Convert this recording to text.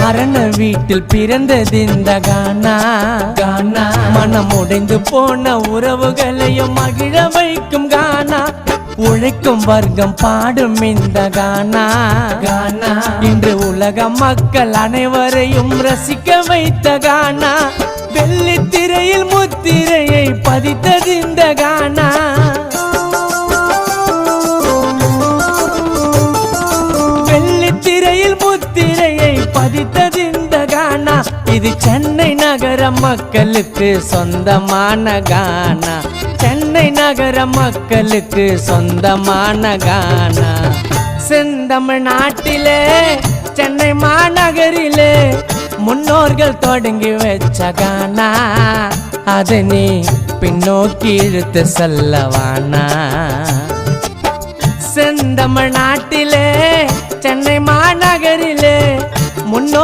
மரண வீட்டில் பிறந்தது இந்த கானா. கானா மனம் உடைந்து போன உறவுகளையும் மகிழ வைக்கும் கானா. உழைக்கும் வர்க்கம் பாடும் இந்த கானா. கானா இன்று உலக மக்கள் அனைவரையும் ரசிக்க வைத்த கானா. வெள்ளித்திரையில் முத்திரையை பதித்தது இந்த கானா. வெள்ளித்திரையில் முத்திரையை பதித்தது இந்த கானா. இது சென்னை நகர மக்களுக்கு சொந்தமான கானா. சென்னை நகர மக்களுக்கு சொந்தமான கானா. செந்தமிழ்நாட்டிலே சென்னை மாநகரிலே முன்னோர்கள் தொடங்கி வச்ச கானா. அதை நீ பின்னோக்கி இழுத்து செல்லவானா. செந்தமிழ்நாட்டிலே சென்னை மாநகரிலே முன்னோர்